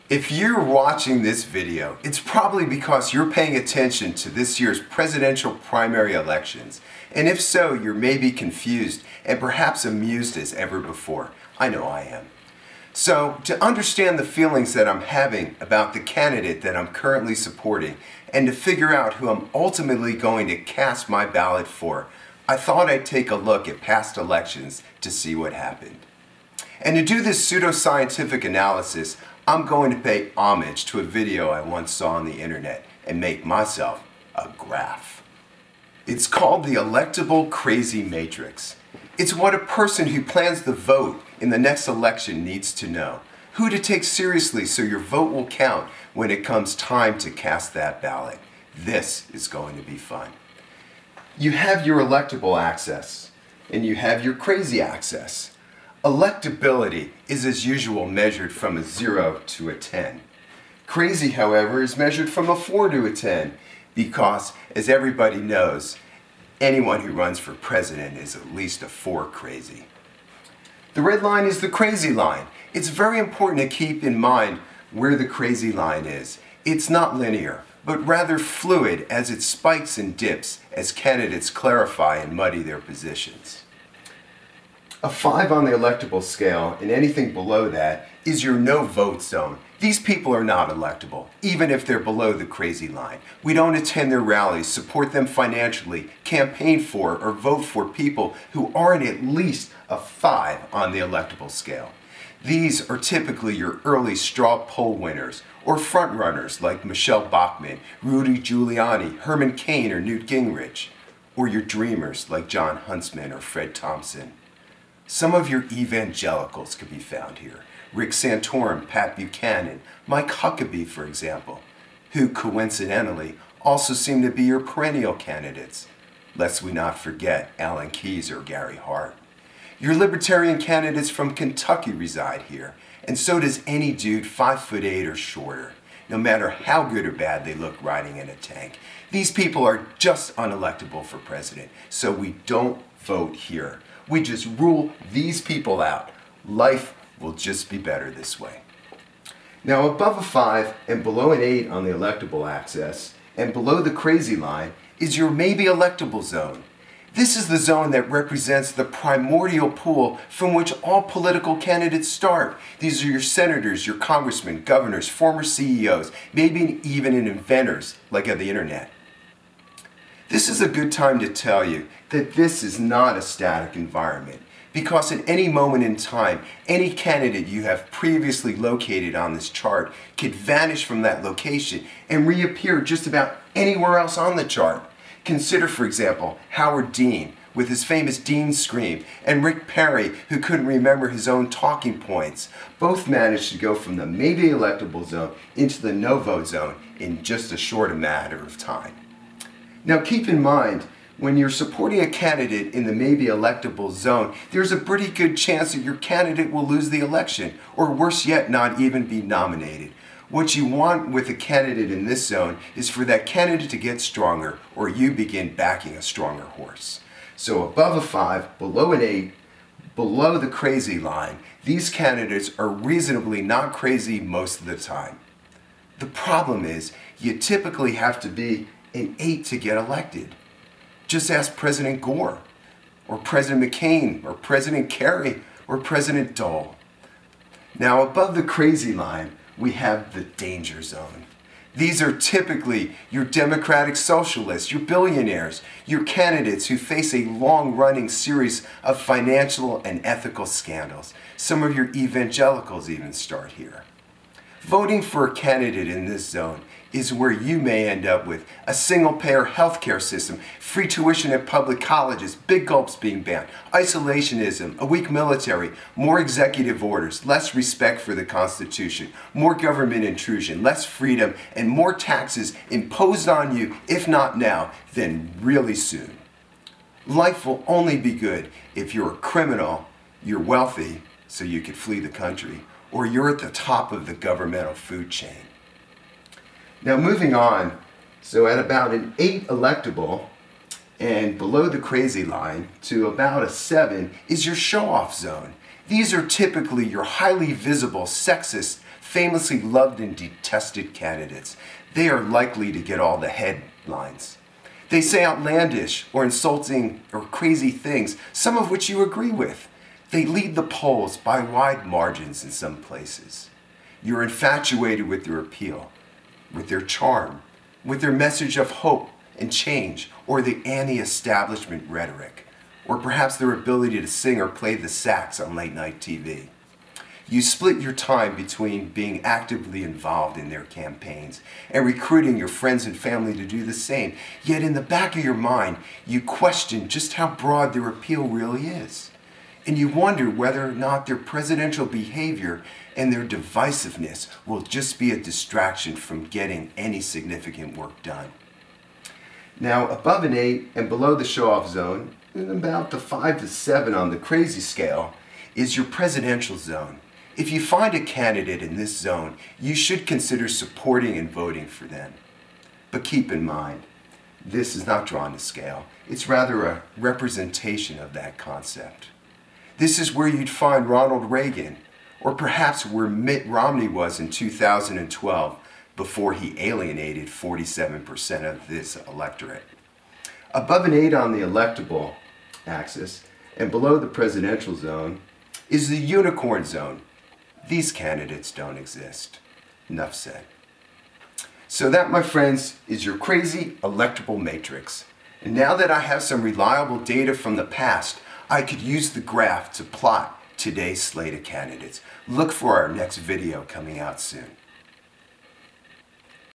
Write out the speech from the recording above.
If you're watching this video, it's probably because you're paying attention to this year's presidential primary elections. And if so, you're maybe confused and perhaps amused as ever before. I know I am. So, to understand the feelings that I'm having about the candidate that I'm currently supporting, and to figure out who I'm ultimately going to cast my ballot for, I thought I'd take a look at past elections to see what happened. And to do this pseudoscientific analysis, I'm going to pay homage to a video I once saw on the internet and make myself a graph. It's called the Electable Crazy Matrix. It's what a person who plans the vote in the next election needs to know. Who to take seriously so your vote will count when it comes time to cast that ballot. This is going to be fun. You have your electable access and you have your crazy access. Electability is as usual measured from a 0 to a 10. Crazy, however, is measured from a 4 to a 10 because, as everybody knows, anyone who runs for president is at least a 4 crazy. The red line is the crazy line. It's very important to keep in mind where the crazy line is. It's not linear, but rather fluid as it spikes and dips as candidates clarify and muddy their positions. A 5 on the electable scale, and anything below that, is your no vote zone. These people are not electable, even if they're below the crazy line. We don't attend their rallies, support them financially, campaign for, or vote for people who aren't at least a 5 on the electable scale. These are typically your early straw poll winners, or frontrunners like Michelle Bachmann, Rudy Giuliani, Herman Cain, or Newt Gingrich, or your dreamers like John Huntsman or Fred Thompson. Some of your evangelicals could be found here. Rick Santorum, Pat Buchanan, Mike Huckabee, for example, who coincidentally also seem to be your perennial candidates, lest we not forget Alan Keyes or Gary Hart. Your libertarian candidates from Kentucky reside here, and so does any dude 5'8" or shorter, no matter how good or bad they look riding in a tank. These people are just unelectable for president, so we don't vote here. We just rule these people out. Life will just be better this way. Now, above a 5 and below an 8 on the electable axis, and below the crazy line, is your maybe electable zone. This is the zone that represents the primordial pool from which all political candidates start. These are your senators, your congressmen, governors, former CEOs, maybe even inventors like the internet. This is a good time to tell you that this is not a static environment, because at any moment in time, any candidate you have previously located on this chart could vanish from that location and reappear just about anywhere else on the chart. Consider, for example, Howard Dean with his famous Dean Scream, and Rick Perry, who couldn't remember his own talking points. Both managed to go from the maybe electable zone into the no vote zone in just a short matter of time. Now keep in mind, when you're supporting a candidate in the maybe electable zone, there's a pretty good chance that your candidate will lose the election, or worse yet, not even be nominated. What you want with a candidate in this zone is for that candidate to get stronger, or you begin backing a stronger horse. So above a 5, below an 8, below the crazy line, these candidates are reasonably not crazy most of the time. The problem is, you typically have to be an 8 to get elected. Just ask President Gore, or President McCain, or President Kerry, or President Dole. Now above the crazy line, we have the danger zone. These are typically your democratic socialists, your billionaires, your candidates who face a long-running series of financial and ethical scandals. Some of your evangelicals even start here. Voting for a candidate in this zone is where you may end up with a single-payer healthcare system, free tuition at public colleges, big gulps being banned, isolationism, a weak military, more executive orders, less respect for the Constitution, more government intrusion, less freedom, and more taxes imposed on you, if not now, then really soon. Life will only be good if you're a criminal, you're wealthy, so you could flee the country, or you're at the top of the governmental food chain. Now moving on, so at about an 8 electable and below the crazy line to about a 7 is your show-off zone. These are typically your highly visible, sexist, famously loved and detested candidates. They are likely to get all the headlines. They say outlandish or insulting or crazy things, some of which you agree with. They lead the polls by wide margins in some places. You're infatuated with their appeal, with their charm, with their message of hope and change, or the anti-establishment rhetoric, or perhaps their ability to sing or play the sax on late-night TV. You split your time between being actively involved in their campaigns and recruiting your friends and family to do the same. Yet in the back of your mind, you question just how broad their appeal really is. And you wonder whether or not their presidential behavior and their divisiveness will just be a distraction from getting any significant work done. Now, above an 8 and below the show-off zone, and about the 5 to 7 on the crazy scale, is your presidential zone. If you find a candidate in this zone, you should consider supporting and voting for them. But keep in mind, this is not drawn to scale. It's rather a representation of that concept. This is where you'd find Ronald Reagan, or perhaps where Mitt Romney was in 2012 before he alienated 47% of this electorate. Above an 8 on the electable axis and below the presidential zone is the unicorn zone. These candidates don't exist. Enough said. So that, my friends, is your crazy electable matrix. And now that I have some reliable data from the past, I could use the graph to plot today's slate of candidates. Look for our next video coming out soon.